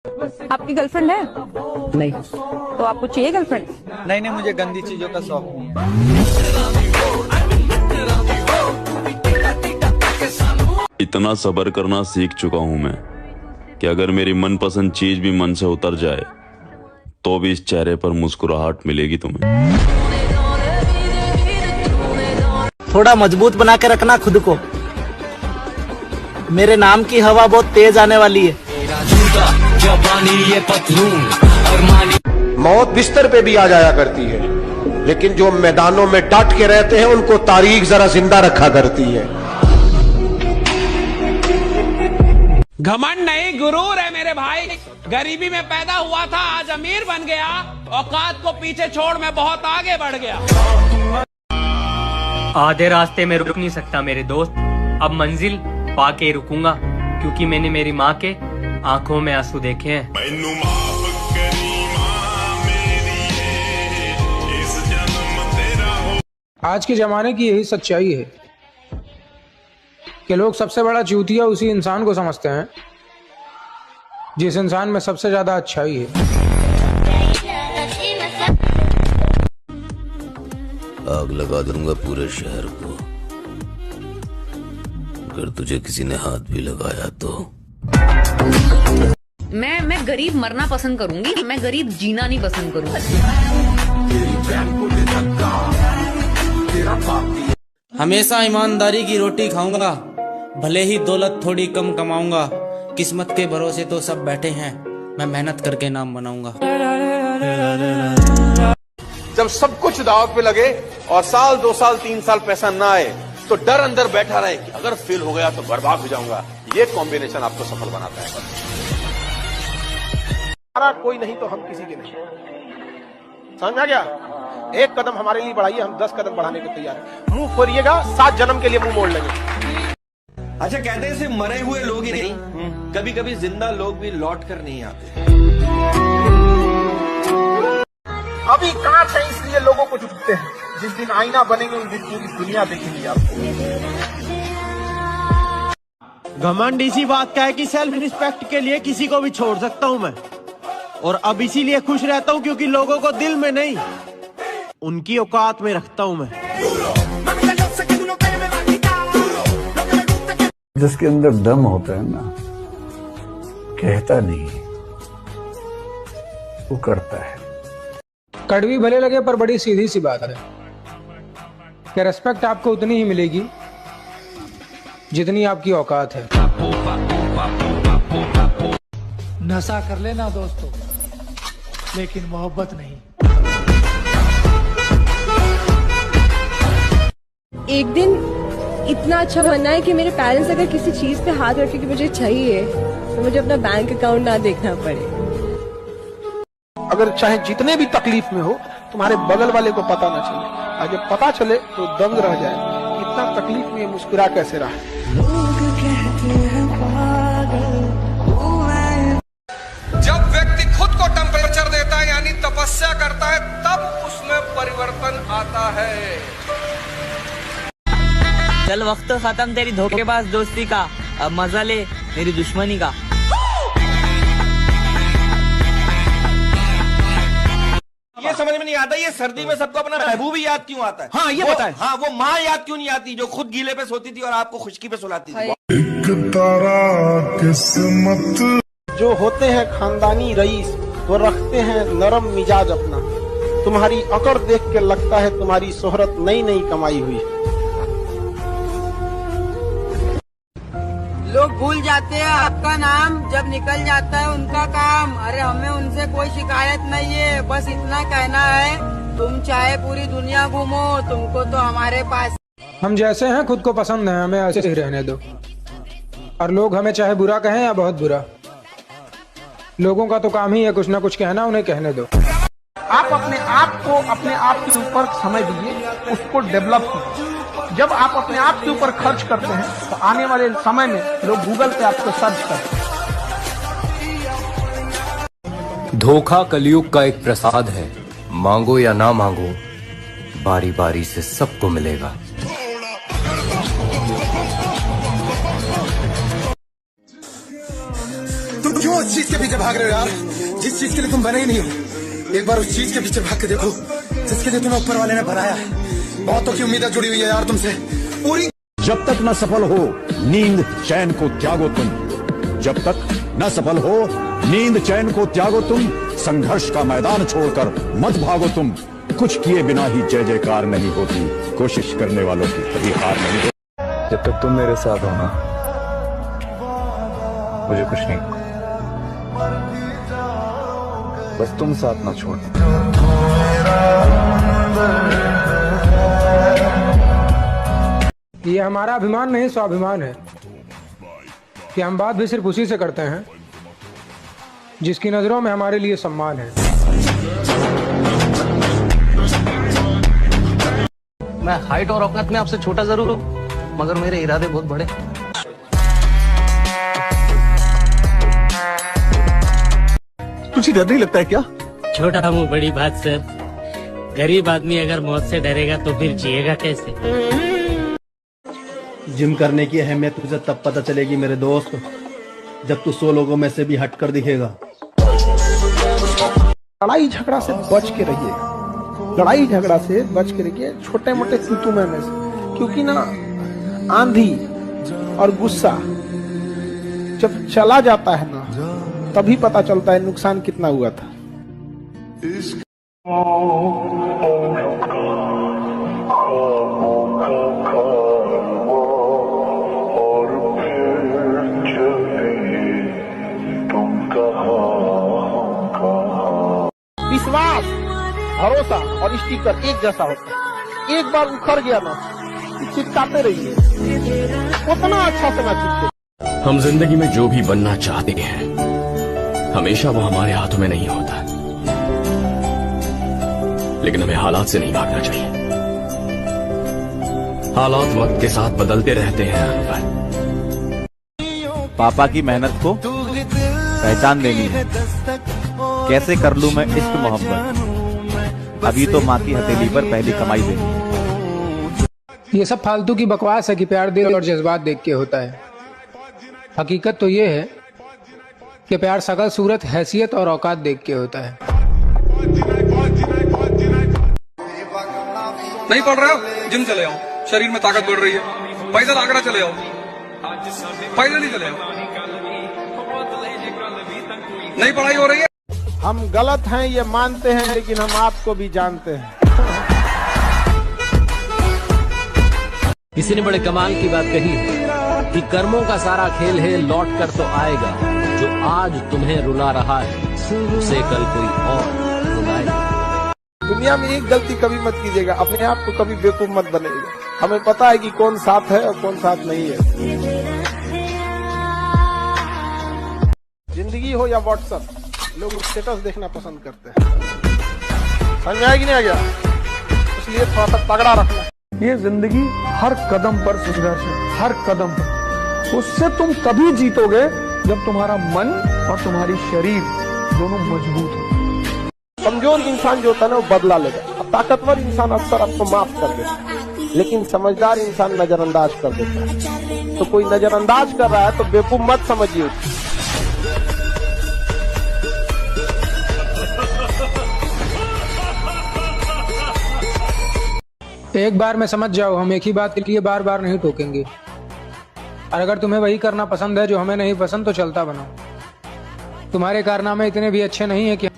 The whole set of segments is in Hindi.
आपकी गर्लफ्रेंड है? नहीं। तो आपको चाहिए गर्लफ्रेंड? नहीं नहीं, मुझे गंदी चीजों का शौक नहीं है। इतना सब्र करना सीख चुका हूं मैं कि अगर मेरी मनपसंद चीज भी मन से उतर जाए तो भी इस चेहरे पर मुस्कुराहट मिलेगी तुम्हें। थोड़ा मजबूत बना के रखना खुद को। मेरे नाम की हवा बहुत तेज आने वाली है। मौत बिस्तर पे भी आ जाया करती है, लेकिन जो मैदानों में डट के रहते हैं उनको तारीख जरा जिंदा रखा करती है। घमंड नहीं, गुरूर है मेरे भाई। गरीबी में पैदा हुआ था, आज अमीर बन गया। औकात को पीछे छोड़ मैं बहुत आगे बढ़ गया। आधे रास्ते में रुक नहीं सकता मेरे दोस्त, अब मंजिल पाके रुकूंगा, क्योंकि मैंने मेरी माँ के आंखों में आंसू देखे हैं। आज के जमाने की यही सच्चाई है कि लोग सबसे बड़ा चूतिया उसी इंसान को समझते हैं जिस इंसान में सबसे ज्यादा अच्छाई है। आग लगा दूंगा पूरे शहर को, अगर तुझे किसी ने हाथ भी लगाया तो। मैं गरीब मरना पसंद करूंगी, मैं गरीब जीना नहीं पसंद करूंगी। हमेशा ईमानदारी की रोटी खाऊंगा, भले ही दौलत थोड़ी कम कमाऊंगा। किस्मत के भरोसे तो सब बैठे हैं, मैं मेहनत करके नाम बनाऊंगा। जब सब कुछ दाव पे लगे और साल 2 साल 3 साल पैसा ना आए तो डर अंदर बैठा रहे कि अगर फेल हो गया तो बर्बाद हो जाऊंगा। ये कॉम्बिनेशन आपको सफल बनाता है। हमारा कोई नहीं तो हम किसी के नहीं। समझ आ गया? एक कदम हमारे लिए बढ़ाइए, हम 10 कदम बढ़ाने को तैयार हैं। मुंह फोड़िएगा, 7 जन्म के लिए मुंह मोड़ लेंगे। अच्छा, कहते हैं सिर्फ मरे हुए लोग ही नहीं, कभी कभी जिंदा लोग भी लौट कर नहीं आते। अभी कांच है इसलिए लोगों को झुकते हैं, जिस दिन आईना बनेंगे उस दिन पूरी दुनिया देखेगी आपको। घमंड इसी बात का है कि सेल्फ रिस्पेक्ट के लिए किसी को भी छोड़ सकता हूं मैं, और अब इसीलिए खुश रहता हूं क्योंकि लोगों को दिल में नहीं उनकी औकात में रखता हूं मैं। जिसके अंदर दम होता है ना, कहता नहीं, वो करता है। कड़वी भले लगे पर बड़ी सीधी सी बात है कि रेस्पेक्ट आपको उतनी ही मिलेगी जितनी आपकी औकात है। नशा कर लेना दोस्तों, लेकिन मोहब्बत नहीं। एक दिन इतना अच्छा बनना है कि मेरे पेरेंट्स अगर किसी चीज पे हाथ रखे कि मुझे चाहिए तो मुझे अपना बैंक अकाउंट ना देखना पड़े। अगर चाहे जितने भी तकलीफ में हो, तुम्हारे बगल वाले को पता ना चले, और जब पता चले तो दंग रह जाए कि इतना तकलीफ में मुस्कुरा कैसे रहा। जब व्यक्ति खुद को टेम्परेचर देता है यानी तपस्या करता है, तब उसमें परिवर्तन आता है। चल वक्त खत्म तेरी धोखेबाज दोस्ती का, अब मजा ले मेरी दुश्मनी का। ये समझ में नहीं आता, ये सर्दी में सबको अपना महबूब ही याद क्यों आता है? हाँ, ये बताएं। हाँ, वो माँ याद क्यों नहीं आती जो खुद गीले पे सोती थी और आपको खुशकी पे सुलाती थी? एक तारा किस्मत। जो होते हैं खानदानी रईस, वो रखते हैं नरम मिजाज अपना। तुम्हारी अकड़ देख के लगता है तुम्हारी शोहरत नई नई कमाई हुई। लोग भूल जाते हैं आपका नाम, जब निकल जाता है उनका काम। अरे हमें उनसे कोई शिकायत नहीं है, बस इतना कहना है, तुम चाहे पूरी दुनिया घूमो, तुमको तो हमारे पास। हम जैसे हैं खुद को पसंद है, हमें ऐसे ही रहने दो। और लोग हमें चाहे बुरा कहें या बहुत बुरा, लोगों का तो काम ही है कुछ ना कुछ कहना, उन्हें कहने दो। आप अपने आप के ऊपर समय दीजिए, उसको डेवलप कीजिए। जब आप अपने आप के ऊपर खर्च करते हैं तो आने वाले समय में लोग गूगल पे आपको सर्च करते हैं। धोखा कलयुग का एक प्रसाद है, मांगो या ना मांगो, बारी बारी से सबको मिलेगा। तुम क्यों किस चीज के पीछे भाग रहे हो यार? जिस चीज के लिए तुम बने ही नहीं हो, एक बार उस चीज के पीछे भाग के देखो जिसके लिए तुम्हें ऊपर वाले ने बनाया है। बहुतों की उम्मीदें जुड़ी हुई है यार तुमसे पूरी। जब तक न सफल हो नींद चैन को त्यागो तुम, जब तक न सफल हो नींद चैन को त्यागो तुम, संघर्ष का मैदान छोड़कर मत भागो तुम। कुछ किए बिना ही जय जयकार नहीं होती, कोशिश करने वालों की कभी हार नहीं होती। जब तक तुम मेरे साथ हो ना, मुझे कुछ नहीं, बस तुम साथ ना छोड़। ये हमारा अभिमान नहीं स्वाभिमान है कि हम बात भी सिर्फ उसी से करते हैं जिसकी नजरों में हमारे लिए सम्मान है। मैं हाइट और औकात में आपसे छोटा जरूर हूँ, मगर मेरे इरादे बहुत बड़े। तुझे डर नहीं लगता है क्या? छोटा मुंह बड़ी बात सर। गरीब आदमी अगर मौत से डरेगा तो फिर जिएगा कैसे? जिम करने की अहमियत तुझे तब पता चलेगी मेरे दोस्त, जब तू 100 लोगों में से भी हटकर दिखेगा। लड़ाई झगड़ा से बच के रहिए, लड़ाई झगड़ा से बच के रहिए, छोटे मोटे तूतुमे में से, क्योंकि ना आंधी और गुस्सा जब चला जाता है ना, तभी पता चलता है नुकसान कितना हुआ था। विश्वास, भरोसा और स्टिकर एक जैसा होता है। एक बार उखड़ गया ना, चिपकाते रहिए, उतना अच्छा से ना चिपके। हम जिंदगी में जो भी बनना चाहते हैं हमेशा वो हमारे हाथों में नहीं होता, लेकिन हमें हालात से नहीं भागना चाहिए। हालात वक्त के साथ बदलते रहते हैं अनवर। पापा की मेहनत को पहचान देनी है। कैसे कर लूं मैं इश्क मोहब्बत, अभी तो माँ की हथेली पर पहली कमाई देनी है। ये सब फालतू की बकवास है कि प्यार दिल और जज्बात देख के होता है। हकीकत तो ये है कि प्यार शकल सूरत हैसियत और औकात देख के होता है। नहीं पढ़ रहे हो, जिम चले आओ, शरीर में ताकत बढ़ रही है। पैदल आगरा चले आओ, पैदल ही चले आओ, नहीं पढ़ाई हो रही है। हम गलत हैं ये मानते हैं, लेकिन हम आपको भी जानते हैं। किसी ने बड़े कमाल की बात कही है कि कर्मों का सारा खेल है, लौट कर तो आएगा। जो आज तुम्हें रुला रहा है उसे कल कोई और रुलाएगा। दुनिया में एक गलती कभी मत कीजिएगा, अपने आप को कभी बेवकूफ मत बनाइएगा। हमें पता है कि कौन साथ है और कौन साथ नहीं है। जिंदगी हो या व्हाट्सएप, लोग स्टेटस देखना पसंद करते हैं। समझ आया कि नहीं आ गया? इसलिए थोड़ा सा तगड़ा रखना। ये जिंदगी हर कदम पर संघर्ष है, हर कदम पर। उससे तुम तभी जीतोगे जब तुम्हारा मन और तुम्हारी शरीर दोनों मजबूत हो। कमजोर इंसान जो होता है ना, वो बदला लेगा। और ताकतवर इंसान अक्सर आपको माफ कर देता है, लेकिन समझदार इंसान नजरअंदाज कर देता है। तो कोई नजरअंदाज कर रहा है तो बेवकूफ मत समझिए। एक बार में समझ जाओ, हम एक ही बात के लिए बार बार नहीं टोकेंगे। और अगर तुम्हें वही करना पसंद है जो हमें नहीं पसंद, तो चलता बनो। तुम्हारे कारनामे इतने भी अच्छे नहीं है कि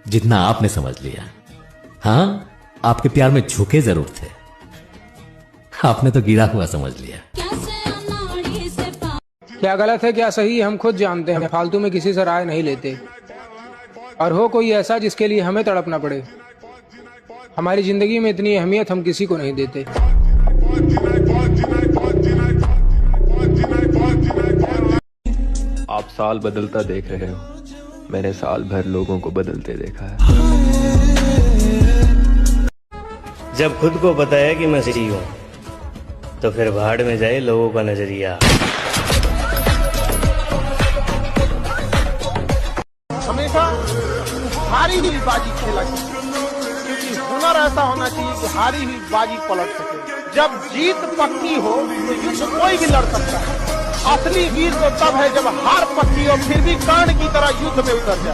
जितना आपने समझ लिया। हाँ, आपके प्यार में झोंके जरूर थे, आपने तो गिरा हुआ समझ लिया। क्या गलत है क्या सही हम खुद जानते हैं। फालतू में किसी से राय नहीं लेते। और हो कोई ऐसा जिसके लिए हमें तड़पना पड़े, हमारी जिंदगी में इतनी अहमियत हम किसी को नहीं देते। आप साल बदलता देख रहे हो, मैंने साल भर लोगों को बदलते देखा है। जब खुद को पता है कि मैं सही हूँ तो फिर भाड़ में जाए लोगों का नजरिया। हमेशा हारी हुई बाजी खेला, क्योंकि हुनर ऐसा होना चाहिए कि हारी हुई बाजी पलट सके। जब जीत पक्की हो तो युद्ध कोई भी लड़ सकता है। असली वीर तो तब है जब हार पत्ती और फिर भी कर्ण की तरह युद्ध में उतर जाए।